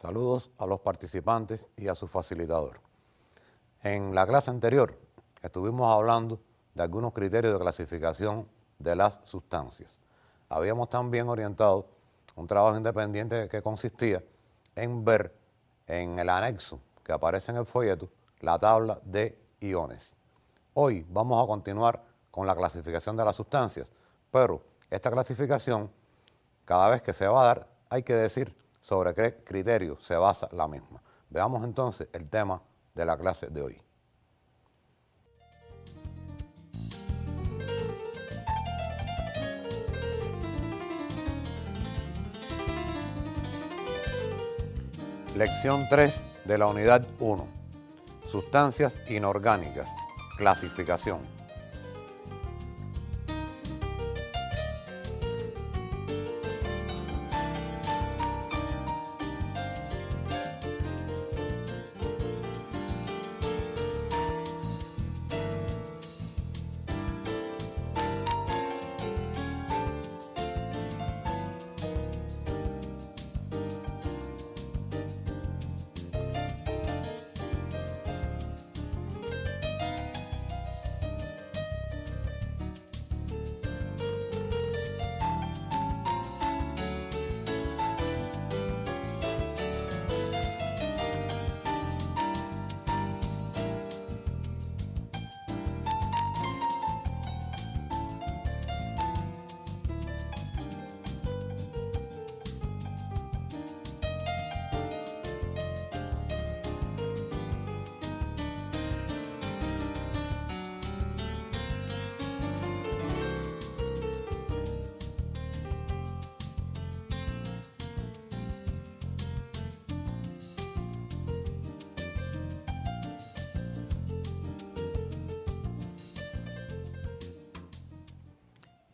Saludos a los participantes y a su facilitador. En la clase anterior estuvimos hablando de algunos criterios de clasificación de las sustancias. Habíamos también orientado un trabajo independiente que consistía en ver en el anexo que aparece en el folleto la tabla de iones. Hoy vamos a continuar con la clasificación de las sustancias, pero esta clasificación, cada vez que se va a dar, hay que decir sobre qué criterio se basa la misma. Veamos entonces el tema de la clase de hoy. Lección 3 de la unidad 1. Sustancias inorgánicas. Clasificación.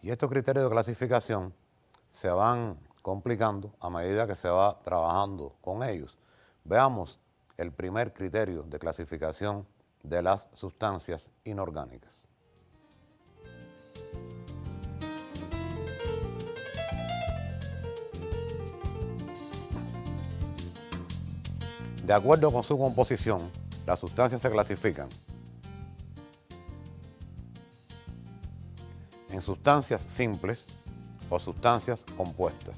Y estos criterios de clasificación se van complicando a medida que se va trabajando con ellos. Veamos el primer criterio de clasificación de las sustancias inorgánicas. De acuerdo con su composición, las sustancias se clasifican en sustancias simples o sustancias compuestas.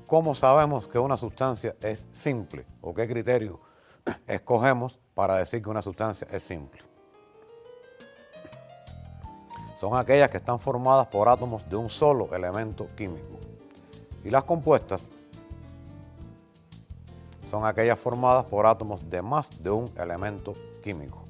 ¿Cómo sabemos que una sustancia es simple o qué criterio escogemos para decir que una sustancia es simple? Son aquellas que están formadas por átomos de un solo elemento químico. Y las compuestas son aquellas formadas por átomos de más de un elemento químico.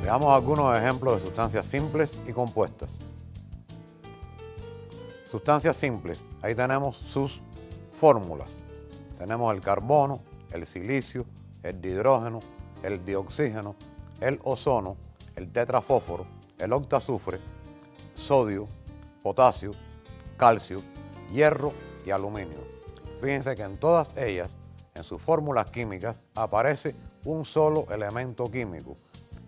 Veamos algunos ejemplos de sustancias simples y compuestas. Sustancias simples, ahí tenemos sus fórmulas. Tenemos el carbono, el silicio, el dihidrógeno, el dioxígeno, el ozono, el tetrafósforo, el octazufre, sodio, potasio, calcio, hierro y aluminio. Fíjense que en todas ellas, en sus fórmulas químicas, aparece un solo elemento químico.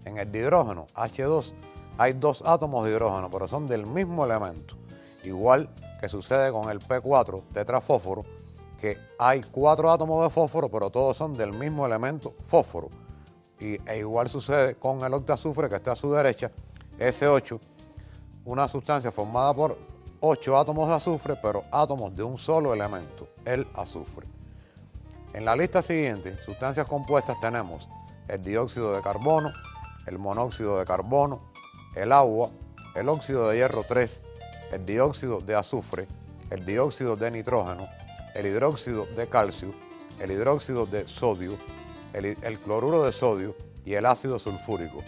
En el dihidrógeno, H2, hay 2 átomos de hidrógeno, pero son del mismo elemento. Igual que sucede con el P4 tetrafósforo, que hay 4 átomos de fósforo, pero todos son del mismo elemento fósforo. E igual sucede con el octazufre que está a su derecha, S8, una sustancia formada por 8 átomos de azufre, pero átomos de un solo elemento, el azufre. En la lista siguiente, sustancias compuestas, tenemos el dióxido de carbono, el monóxido de carbono, el agua, el óxido de hierro 3, el dióxido de azufre, el dióxido de nitrógeno, el hidróxido de calcio, el hidróxido de sodio, el cloruro de sodio y el ácido sulfúrico.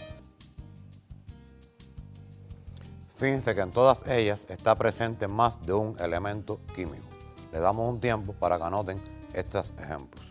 Fíjense que en todas ellas está presente más de un elemento químico. Le damos un tiempo para que anoten estos ejemplos.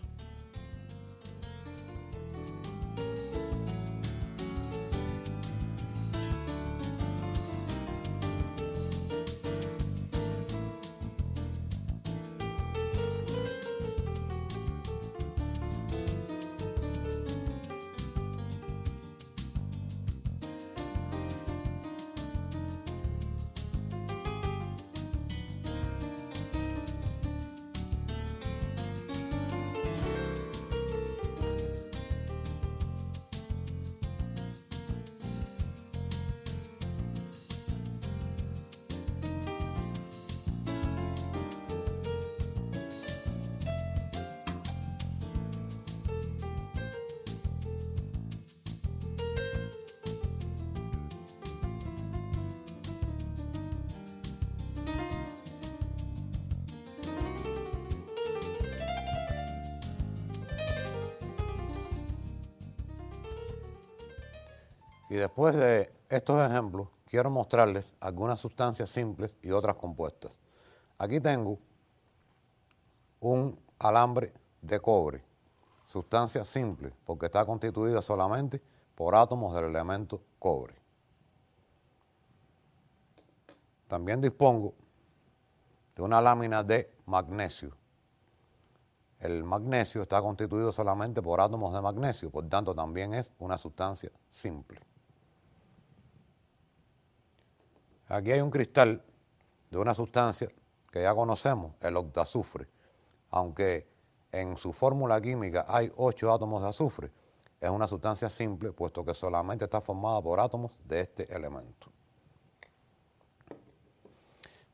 Y después de estos ejemplos, quiero mostrarles algunas sustancias simples y otras compuestas. Aquí tengo un alambre de cobre, sustancia simple, porque está constituida solamente por átomos del elemento cobre. También dispongo de una lámina de magnesio. El magnesio está constituido solamente por átomos de magnesio, por tanto también es una sustancia simple. Aquí hay un cristal de una sustancia que ya conocemos, el octazufre. Aunque en su fórmula química hay 8 átomos de azufre, es una sustancia simple, puesto que solamente está formada por átomos de este elemento.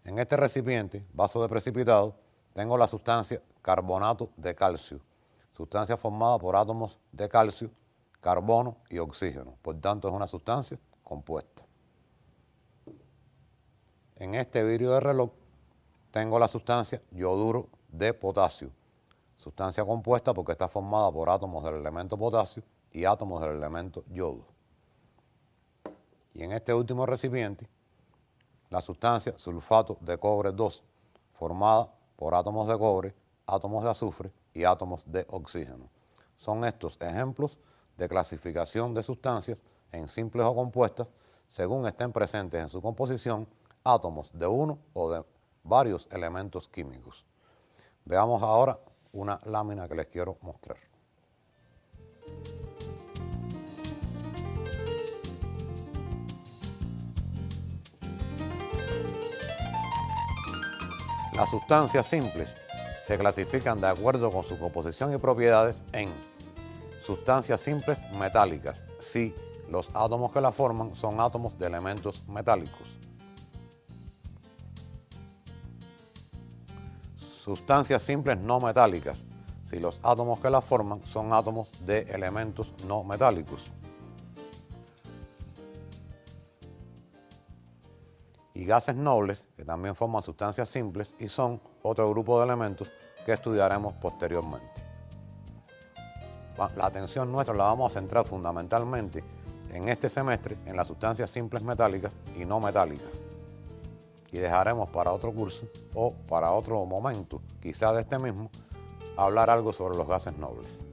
En este recipiente, vaso de precipitado, tengo la sustancia carbonato de calcio, sustancia formada por átomos de calcio, carbono y oxígeno. Por tanto, es una sustancia compuesta. En este vidrio de reloj tengo la sustancia yoduro de potasio, sustancia compuesta porque está formada por átomos del elemento potasio y átomos del elemento yodo. Y en este último recipiente, la sustancia sulfato de cobre 2, formada por átomos de cobre, átomos de azufre y átomos de oxígeno. Son estos ejemplos de clasificación de sustancias en simples o compuestas según estén presentes en su composición átomos de uno o de varios elementos químicos. Veamos ahora una lámina que les quiero mostrar. Las sustancias simples se clasifican de acuerdo con su composición y propiedades en sustancias simples metálicas, si los átomos que la forman son átomos de elementos metálicos. Sustancias simples no metálicas, si los átomos que la forman son átomos de elementos no metálicos. Y gases nobles, que también forman sustancias simples y son otro grupo de elementos que estudiaremos posteriormente. La atención nuestra la vamos a centrar fundamentalmente en este semestre en las sustancias simples metálicas y no metálicas. Y dejaremos para otro curso o para otro momento, quizá de este mismo, hablar algo sobre los gases nobles.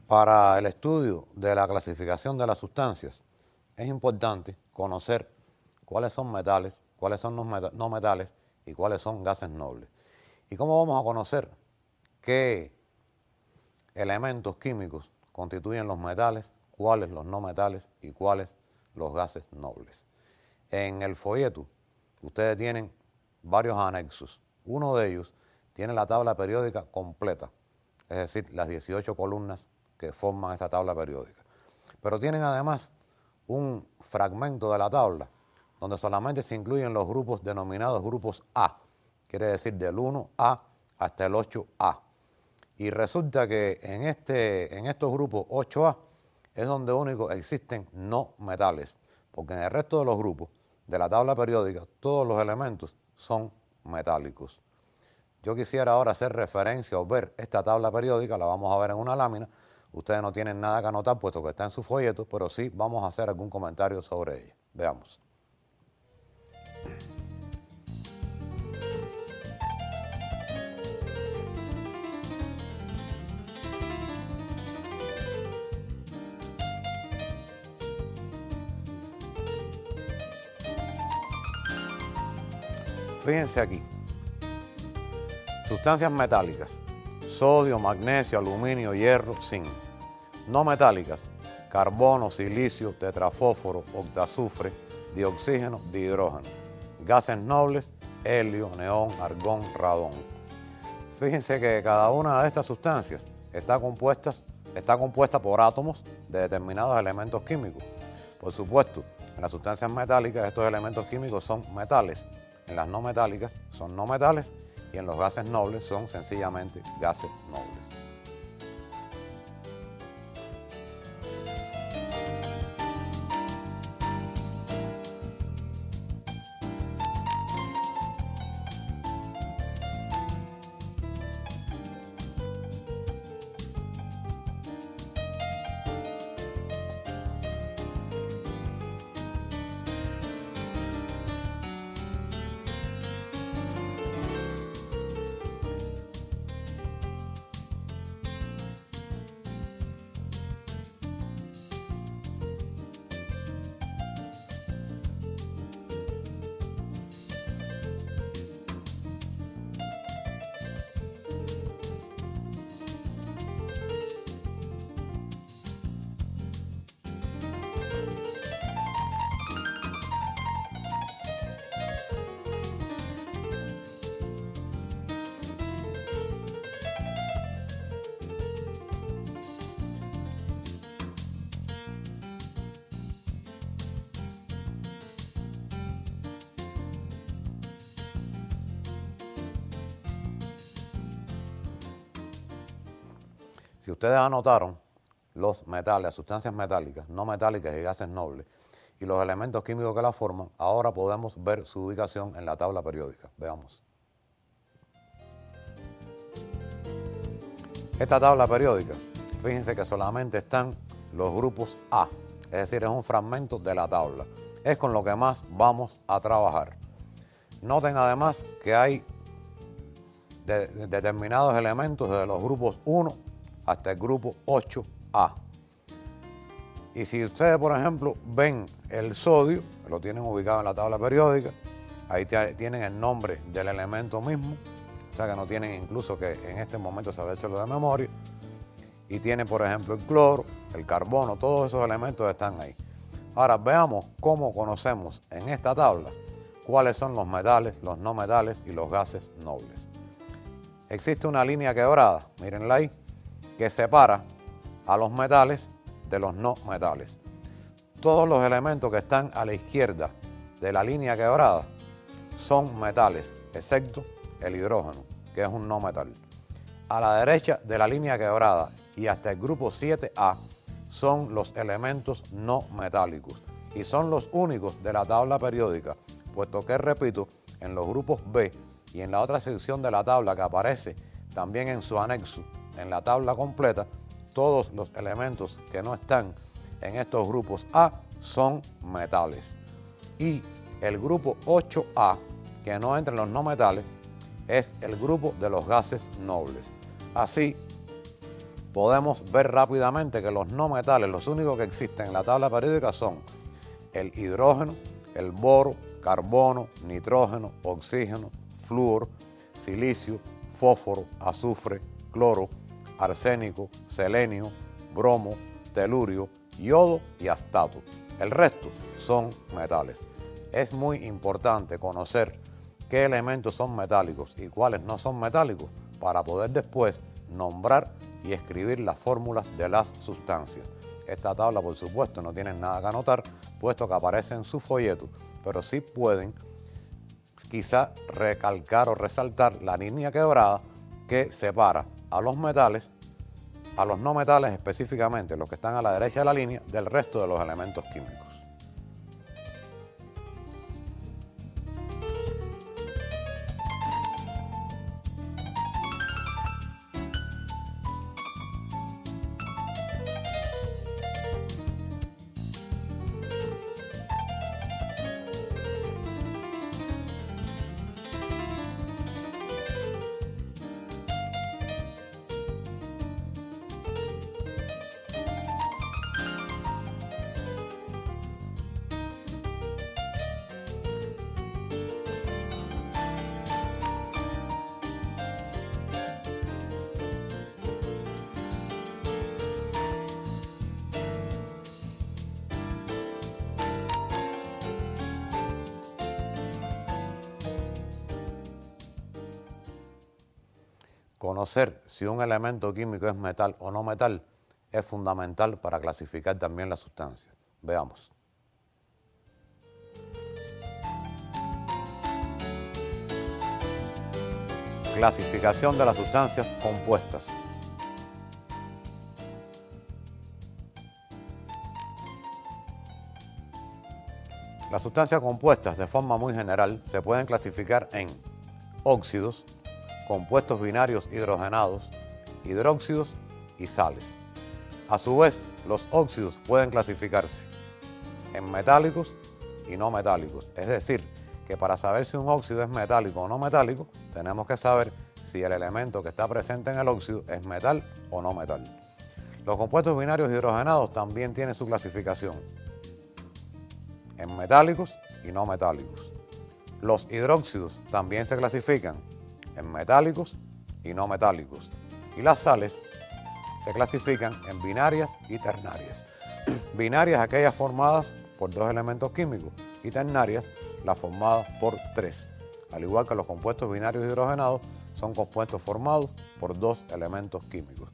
Para el estudio de la clasificación de las sustancias es importante conocer cuáles son metales, cuáles son no metales y cuáles son gases nobles. ¿Y cómo vamos a conocer qué elementos químicos constituyen los metales, cuáles los no metales y cuáles los gases nobles? En el folleto ustedes tienen varios anexos. Uno de ellos tiene la tabla periódica completa, es decir, las 18 columnas que forman esta tabla periódica. Pero tienen además un fragmento de la tabla donde solamente se incluyen los grupos denominados grupos A, quiere decir del 1A hasta el 8A. Y resulta que en estos grupos 8A es donde único existen no metales, porque en el resto de los grupos de la tabla periódica todos los elementos son metálicos. Yo quisiera ahora hacer referencia o ver esta tabla periódica, la vamos a ver en una lámina. Ustedes no tienen nada que anotar puesto que está en su folleto, pero sí vamos a hacer algún comentario sobre ella. Veamos. Fíjense aquí. Sustancias metálicas: sodio, magnesio, aluminio, hierro, zinc. No metálicas: carbono, silicio, tetrafósforo, octazufre, dioxígeno, dihidrógeno. Gases nobles: helio, neón, argón, radón. Fíjense que cada una de estas sustancias está compuesta por átomos de determinados elementos químicos. Por supuesto, en las sustancias metálicas estos elementos químicos son metales, en las no metálicas son no metales y en los gases nobles son sencillamente gases nobles. Si ustedes anotaron los metales, las sustancias metálicas, no metálicas y gases nobles y los elementos químicos que la forman, ahora podemos ver su ubicación en la tabla periódica. Veamos. Esta tabla periódica, fíjense que solamente están los grupos A, es decir, es un fragmento de la tabla. Es con lo que más vamos a trabajar. Noten además que hay determinados elementos de los grupos 1 hasta el grupo 8A. Y si ustedes, por ejemplo, ven el sodio, lo tienen ubicado en la tabla periódica, ahí tienen el nombre del elemento mismo, o sea que no tienen incluso que en este momento sabérselo de memoria. Y tiene, por ejemplo, el cloro, el carbono, todos esos elementos están ahí. Ahora veamos cómo conocemos en esta tabla cuáles son los metales, los no metales y los gases nobles. Existe una línea quebrada, mírenla ahí, que separa a los metales de los no metales. Todos los elementos que están a la izquierda de la línea quebrada son metales, excepto el hidrógeno, que es un no metal. A la derecha de la línea quebrada y hasta el grupo 7A son los elementos no metálicos y son los únicos de la tabla periódica, puesto que, repito, en los grupos B y en la otra sección de la tabla que aparece también en su anexo, en la tabla completa, todos los elementos que no están en estos grupos A son metales. Y el grupo 8A, que no entra en los no metales, es el grupo de los gases nobles. Así, podemos ver rápidamente que los no metales, los únicos que existen en la tabla periódica son el hidrógeno, el boro, carbono, nitrógeno, oxígeno, flúor, silicio, fósforo, azufre, cloro, arsénico, selenio, bromo, telurio, yodo y astato. El resto son metales. Es muy importante conocer qué elementos son metálicos y cuáles no son metálicos para poder después nombrar y escribir las fórmulas de las sustancias. Esta tabla, por supuesto, no tienen nada que anotar, puesto que aparece en su folleto, pero sí pueden quizá recalcar o resaltar la línea quebrada que separa a los metales, a los no metales específicamente, los que están a la derecha de la línea, del resto de los elementos químicos. Conocer si un elemento químico es metal o no metal es fundamental para clasificar también las sustancias. Veamos. Clasificación de las sustancias compuestas. Las sustancias compuestas, de forma muy general, se pueden clasificar en óxidos, compuestos binarios hidrogenados, hidróxidos y sales. A su vez, los óxidos pueden clasificarse en metálicos y no metálicos. Es decir, que para saber si un óxido es metálico o no metálico, tenemos que saber si el elemento que está presente en el óxido es metal o no metal. Los compuestos binarios hidrogenados también tienen su clasificación en metálicos y no metálicos. Los hidróxidos también se clasifican en metálicos y no metálicos. Y las sales se clasifican en binarias y ternarias. Binarias aquellas formadas por dos elementos químicos y ternarias las formadas por tres. Al igual que los compuestos binarios hidrogenados son compuestos formados por dos elementos químicos.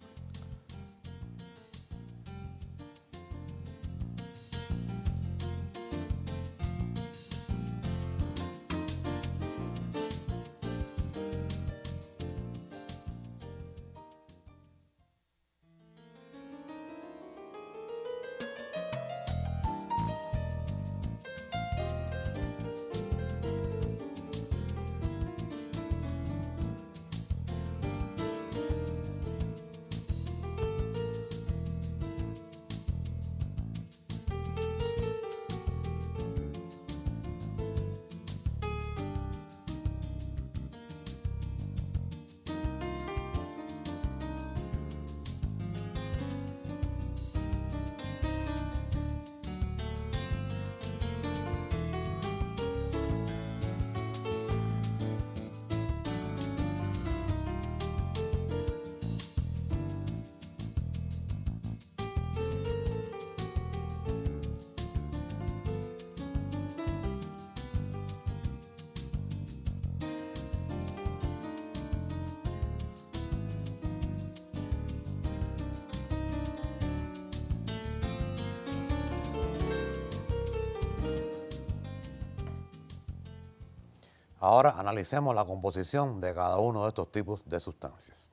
Ahora analicemos la composición de cada uno de estos tipos de sustancias.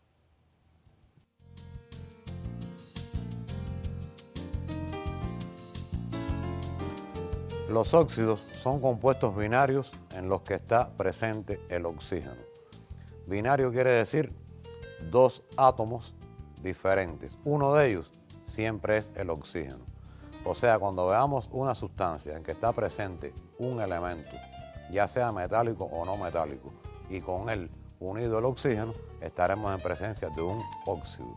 Los óxidos son compuestos binarios en los que está presente el oxígeno. Binario quiere decir dos átomos diferentes. Uno de ellos siempre es el oxígeno. O sea, cuando veamos una sustancia en que está presente un elemento, ya sea metálico o no metálico, y con él unido el oxígeno, estaremos en presencia de un óxido.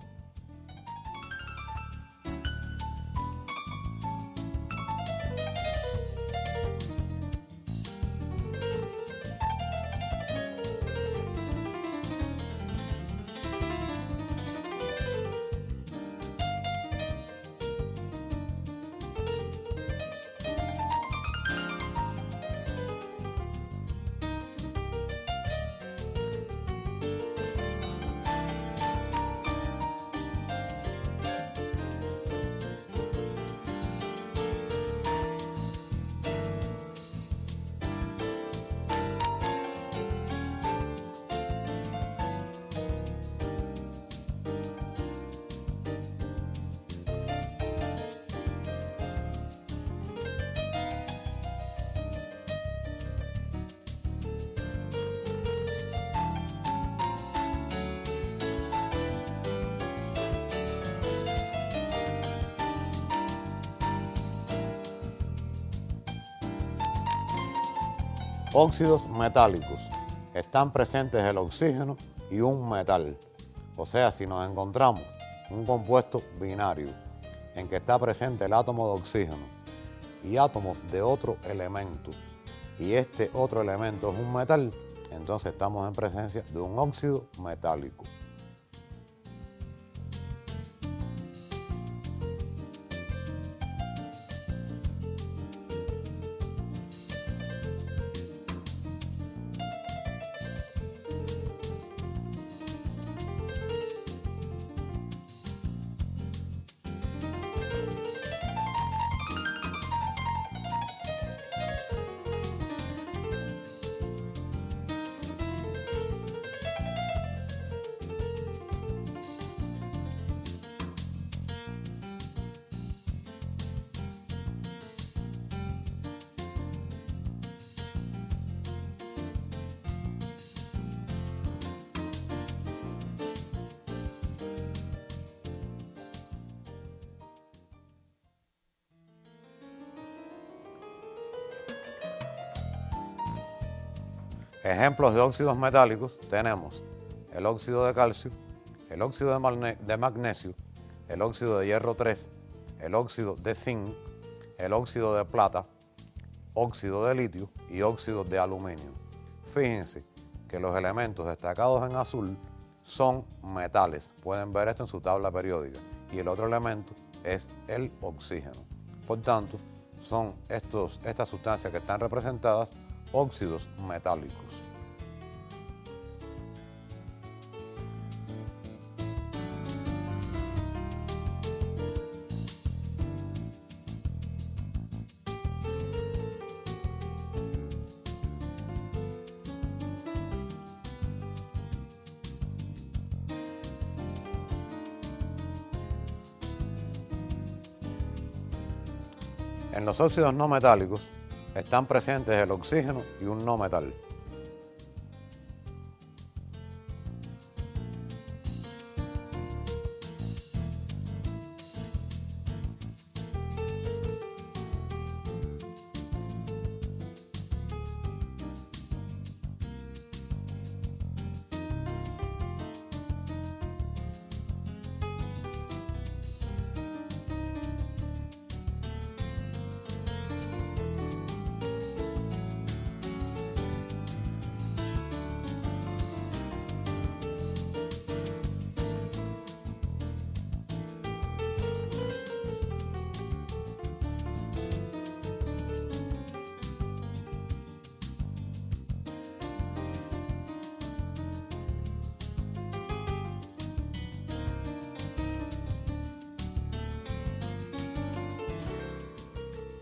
Óxidos metálicos. Están presentes el oxígeno y un metal. O sea, si nos encontramos un compuesto binario en que está presente el átomo de oxígeno y átomos de otro elemento, y este otro elemento es un metal, entonces estamos en presencia de un óxido metálico. Ejemplos de óxidos metálicos tenemos el óxido de calcio, el óxido de magnesio, el óxido de hierro 3, el óxido de zinc, el óxido de plata, óxido de litio y óxido de aluminio. Fíjense que los elementos destacados en azul son metales. Pueden ver esto en su tabla periódica. Y el otro elemento es el oxígeno. Por tanto, son estas sustancias que están representadas óxidos metálicos. En los óxidos no metálicos están presentes el oxígeno y un no metal.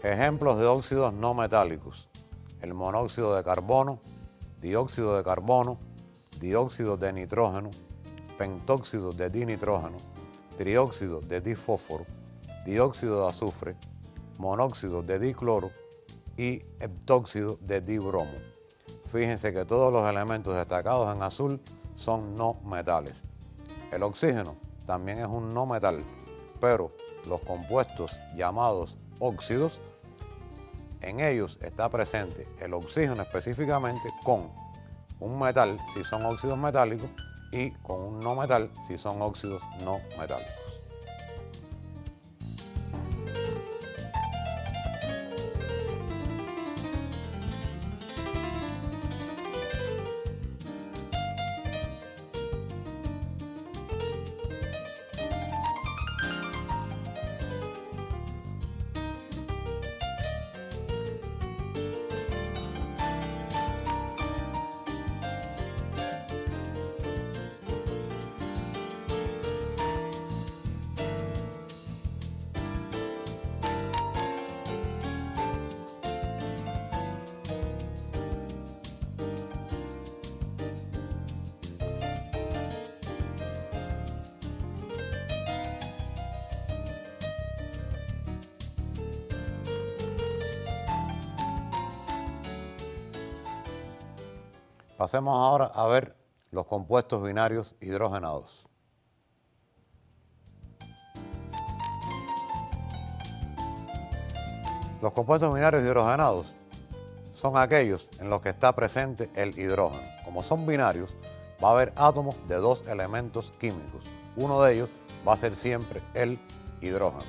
Ejemplos de óxidos no metálicos: el monóxido de carbono, dióxido de carbono, dióxido de nitrógeno, pentóxido de dinitrógeno, trióxido de difósforo, dióxido de azufre, monóxido de dicloro y heptóxido de dibromo. Fíjense que todos los elementos destacados en azul son no metales. El oxígeno también es un no metal, pero los compuestos llamados óxidos, en ellos está presente el oxígeno específicamente con un metal si son óxidos metálicos y con un no metal si son óxidos no metálicos. Pasemos ahora a ver los compuestos binarios hidrogenados. Los compuestos binarios hidrogenados son aquellos en los que está presente el hidrógeno. Como son binarios, va a haber átomos de dos elementos químicos. Uno de ellos va a ser siempre el hidrógeno.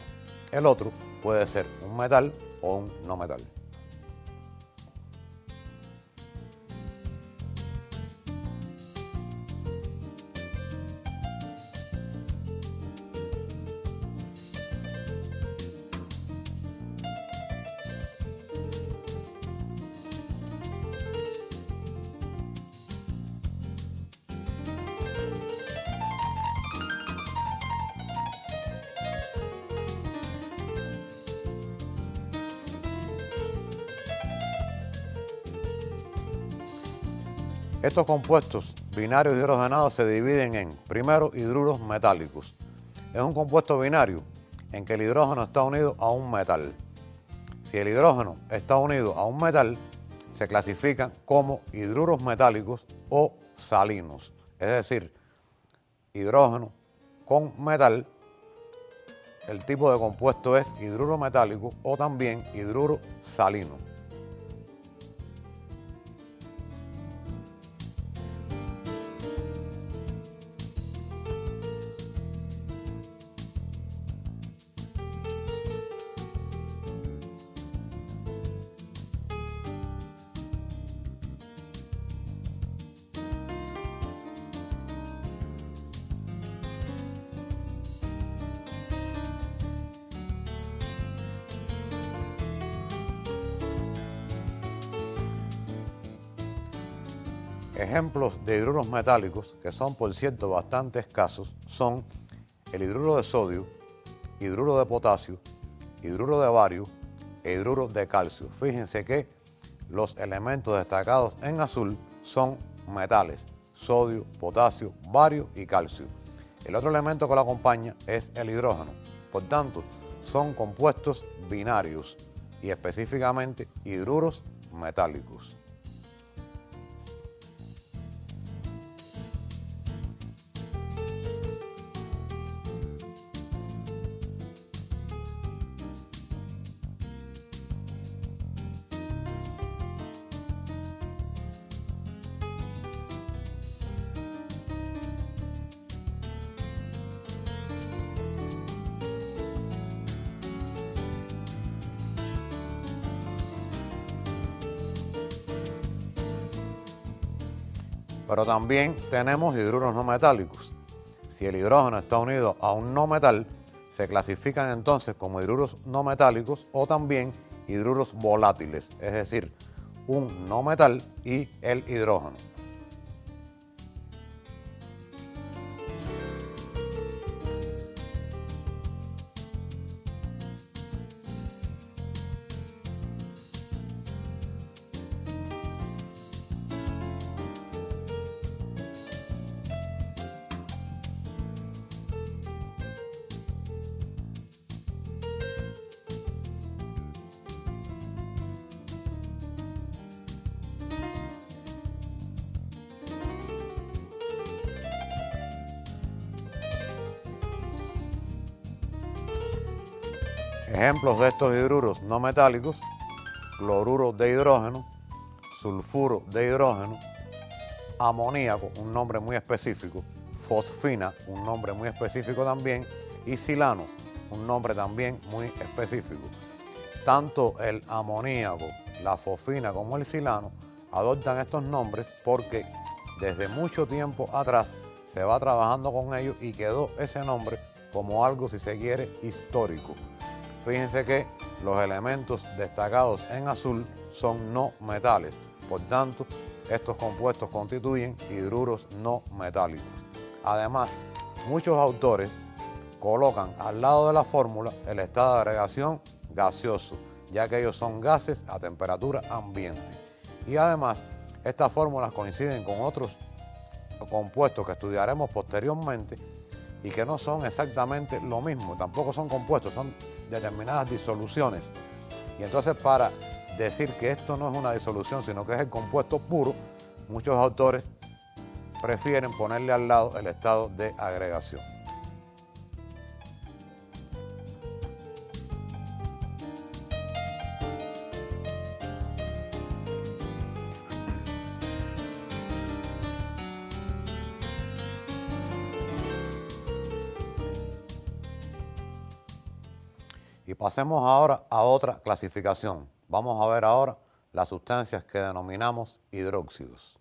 El otro puede ser un metal o un no metal. Estos compuestos binarios hidrogenados se dividen en, primero, hidruros metálicos. Es un compuesto binario en que el hidrógeno está unido a un metal. Si el hidrógeno está unido a un metal, se clasifican como hidruros metálicos o salinos. Es decir, hidrógeno con metal, el tipo de compuesto es hidruro metálico o también hidruro salino. Ejemplos de hidruros metálicos, que son por cierto bastante escasos, son el hidruro de sodio, hidruro de potasio, hidruro de bario e hidruro de calcio. Fíjense que los elementos destacados en azul son metales: sodio, potasio, bario y calcio. El otro elemento que lo acompaña es el hidrógeno. Por tanto, son compuestos binarios y específicamente hidruros metálicos. Pero también tenemos hidruros no metálicos. Si el hidrógeno está unido a un no metal, se clasifican entonces como hidruros no metálicos o también hidruros volátiles, es decir, un no metal y el hidrógeno. Ejemplos de estos hidruros no metálicos: cloruro de hidrógeno, sulfuro de hidrógeno, amoníaco, un nombre muy específico, fosfina, un nombre muy específico también, y silano, un nombre también muy específico. Tanto el amoníaco, la fosfina como el silano adoptan estos nombres porque desde mucho tiempo atrás se va trabajando con ellos y quedó ese nombre como algo, si se quiere, histórico. Fíjense que los elementos destacados en azul son no metales, por tanto, estos compuestos constituyen hidruros no metálicos. Además, muchos autores colocan al lado de la fórmula el estado de agregación gaseoso, ya que ellos son gases a temperatura ambiente. Y además, estas fórmulas coinciden con otros compuestos que estudiaremos posteriormente y que no son exactamente lo mismo, tampoco son compuestos, son determinadas disoluciones. Y entonces, para decir que esto no es una disolución, sino que es el compuesto puro, muchos autores prefieren ponerle al lado el estado de agregación. Y pasemos ahora a otra clasificación. Vamos a ver ahora las sustancias que denominamos hidróxidos.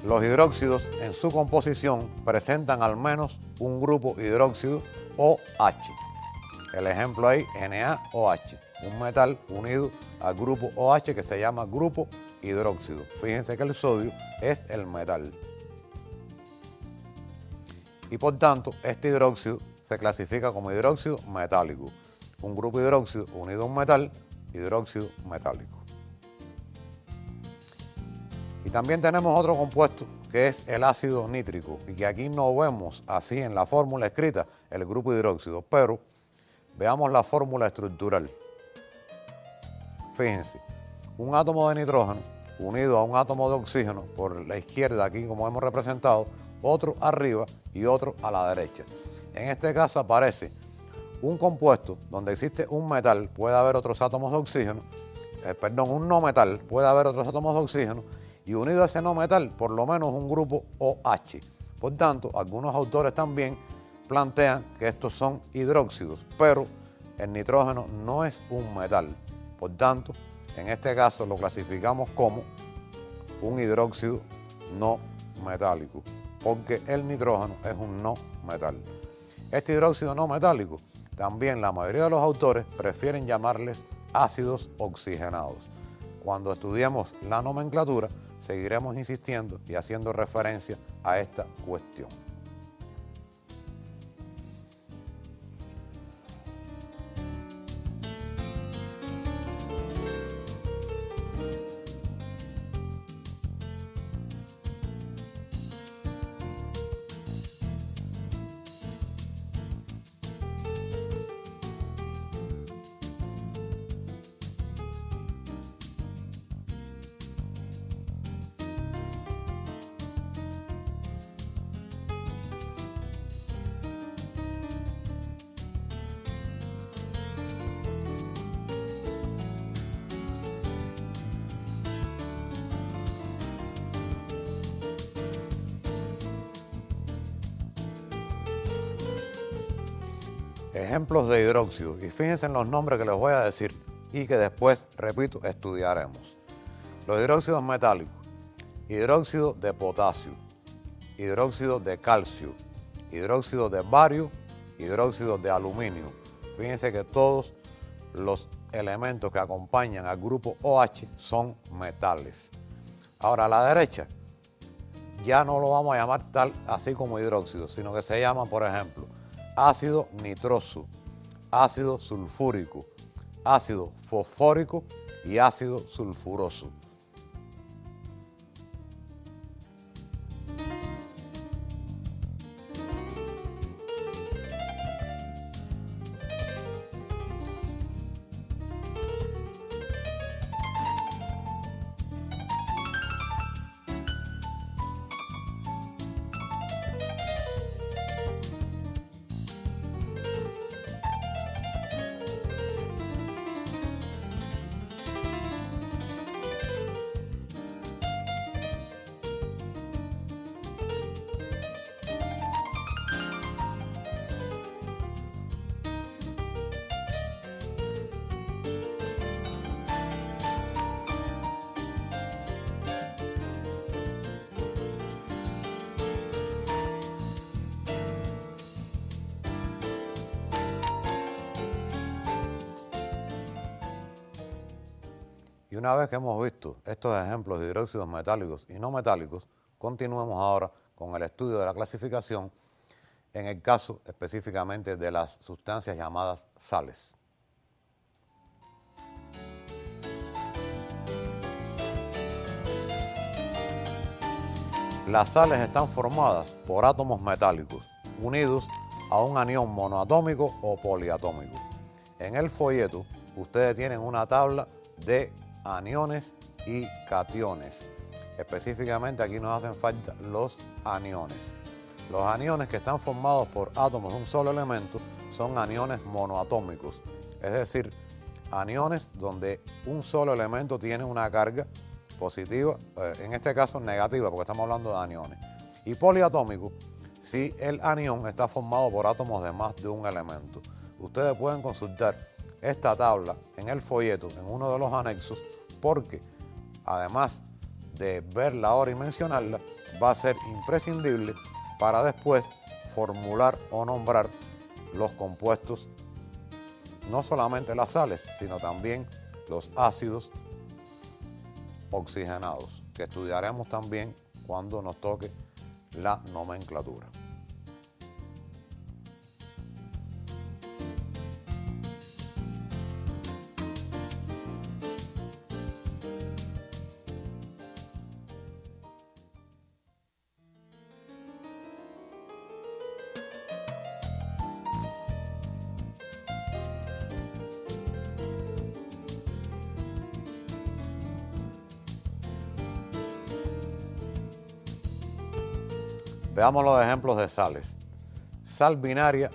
Los hidróxidos en su composición presentan al menos un grupo hidróxido OH. El ejemplo ahí, NaOH, un metal unido al grupo OH que se llama grupo hidróxido. Fíjense que el sodio es el metal. Y por tanto, este hidróxido se clasifica como hidróxido metálico. Un grupo hidróxido unido a un metal, hidróxido metálico. Y también tenemos otro compuesto que es el ácido nítrico y que aquí no vemos así en la fórmula escrita el grupo hidróxido, pero veamos la fórmula estructural. Fíjense, un átomo de nitrógeno unido a un átomo de oxígeno por la izquierda aquí como hemos representado, otro arriba y otro a la derecha. En este caso aparece un compuesto donde existe un metal, puede haber otros átomos de oxígeno, un no metal, puede haber otros átomos de oxígeno, y unido a ese no metal por lo menos un grupo OH. Por tanto, algunos autores también plantean que estos son hidróxidos, pero el nitrógeno no es un metal. Por tanto, en este caso lo clasificamos como un hidróxido no metálico, porque el nitrógeno es un no metal. Este hidróxido no metálico, también la mayoría de los autores prefieren llamarles ácidos oxigenados. Cuando estudiemos la nomenclatura, seguiremos insistiendo y haciendo referencia a esta cuestión. Ejemplos de hidróxidos, y fíjense en los nombres que les voy a decir y que después, repito, estudiaremos. Los hidróxidos metálicos: hidróxido de potasio, hidróxido de calcio, hidróxido de bario, hidróxido de aluminio. Fíjense que todos los elementos que acompañan al grupo OH son metales. Ahora, a la derecha, ya no lo vamos a llamar tal así como hidróxido, sino que se llama, por ejemplo, ácido nitroso, ácido sulfúrico, ácido fosfórico y ácido sulfuroso. Y una vez que hemos visto estos ejemplos de hidróxidos metálicos y no metálicos, continuemos ahora con el estudio de la clasificación, en el caso específicamente de las sustancias llamadas sales. Las sales están formadas por átomos metálicos unidos a un anión monoatómico o poliatómico. En el folleto ustedes tienen una tabla de aniones y cationes. Específicamente aquí nos hacen falta los aniones. Los aniones que están formados por átomos de un solo elemento son aniones monoatómicos, es decir, aniones donde un solo elemento tiene una carga positiva, en este caso negativa, porque estamos hablando de aniones. Y poliatómico si el anión está formado por átomos de más de un elemento. Ustedes pueden consultar esta tabla en el folleto, en uno de los anexos, porque además de verla ahora y mencionarla, va a ser imprescindible para después formular o nombrar los compuestos, no solamente las sales, sino también los ácidos oxigenados, que estudiaremos también cuando nos toque la nomenclatura. Veamos los ejemplos de sales. Sal binaria,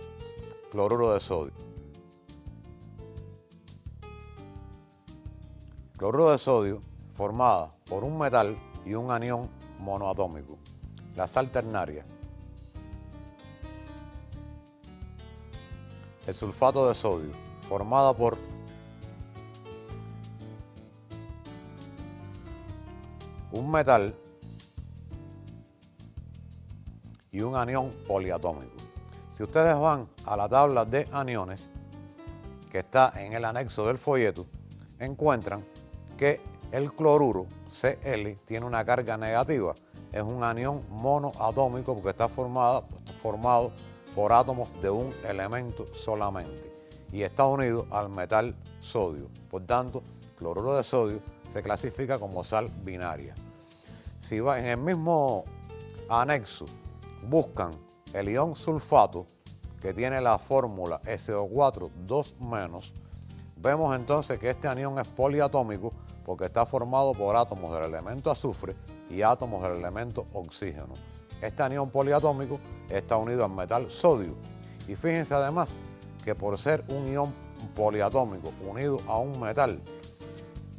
cloruro de sodio. Cloruro de sodio formada por un metal y un anión monoatómico. La sal ternaria. El sulfato de sodio, formada por un metal y un anión poliatómico. Si ustedes van a la tabla de aniones que está en el anexo del folleto, encuentran que el cloruro Cl tiene una carga negativa. Es un anión monoatómico porque está formado por átomos de un elemento solamente y está unido al metal sodio. Por tanto, cloruro de sodio se clasifica como sal binaria. Si va en el mismo anexo, buscan el ion sulfato, que tiene la fórmula SO4 2-, vemos entonces que este anión es poliatómico porque está formado por átomos del elemento azufre y átomos del elemento oxígeno. Este anión poliatómico está unido al metal sodio. Y fíjense además que por ser un ion poliatómico unido a un metal,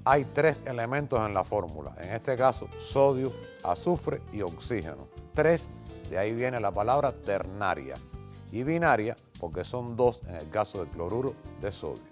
hay 3 elementos en la fórmula. En este caso, sodio, azufre y oxígeno. 3. De ahí viene la palabra ternaria, y binaria porque son 2 en el caso del cloruro de sodio.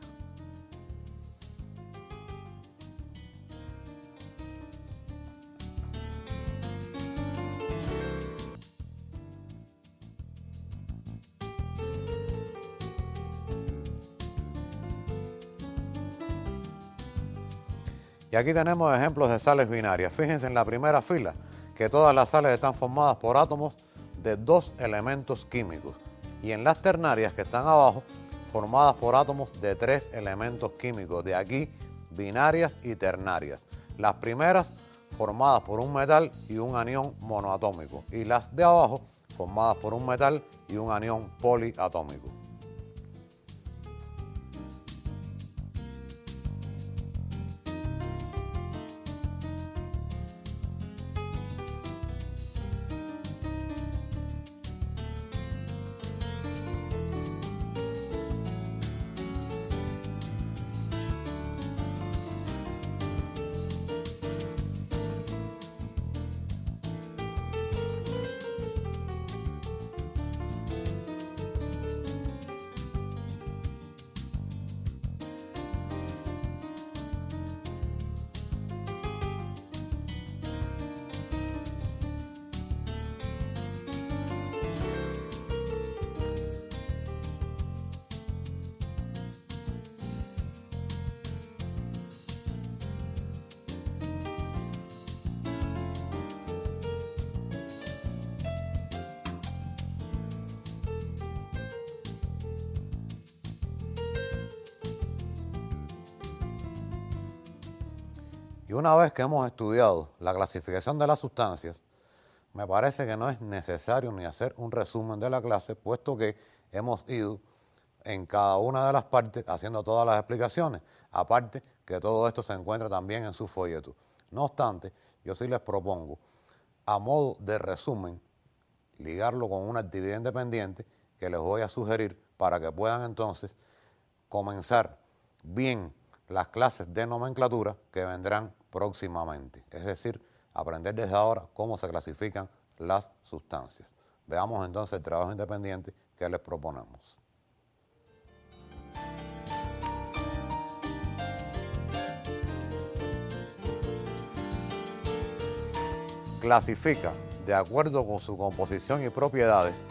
Y aquí tenemos ejemplos de sales binarias. Fíjense en la primera fila que todas las sales están formadas por átomos de 2 elementos químicos, y en las ternarias que están abajo, formadas por átomos de 3 elementos químicos. De aquí binarias y ternarias. Las primeras formadas por un metal y un anión monoatómico, y las de abajo formadas por un metal y un anión poliatómico. Y una vez que hemos estudiado la clasificación de las sustancias, me parece que no es necesario ni hacer un resumen de la clase, puesto que hemos ido en cada una de las partes haciendo todas las explicaciones. Aparte que todo esto se encuentra también en su folleto. No obstante, yo sí les propongo, a modo de resumen, ligarlo con una actividad independiente que les voy a sugerir para que puedan entonces comenzar bien las clases de nomenclatura que vendrán próximamente. Es decir, aprender desde ahora cómo se clasifican las sustancias. Veamos entonces el trabajo independiente que les proponemos. Clasifica, de acuerdo con su composición y propiedades,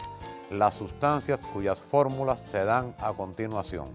las sustancias cuyas fórmulas se dan a continuación.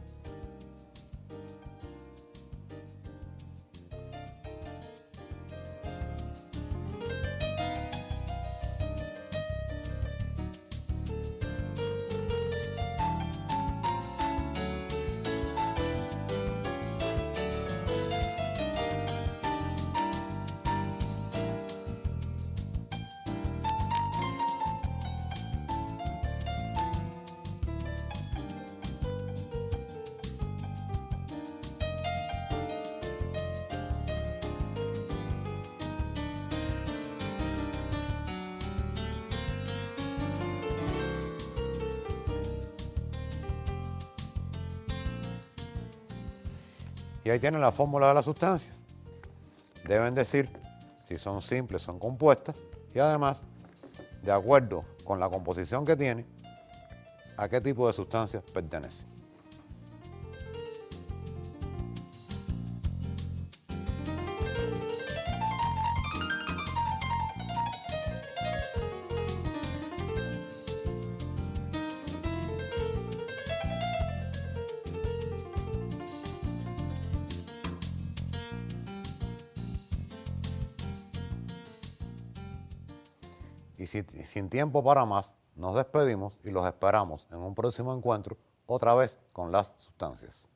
Y ahí tienen la fórmula de la sustancia. Deben decir si son simples, son compuestas, y además, de acuerdo con la composición que tiene, a qué tipo de sustancia pertenece. Y sin tiempo para más, nos despedimos y los esperamos en un próximo encuentro, otra vez con las sustancias.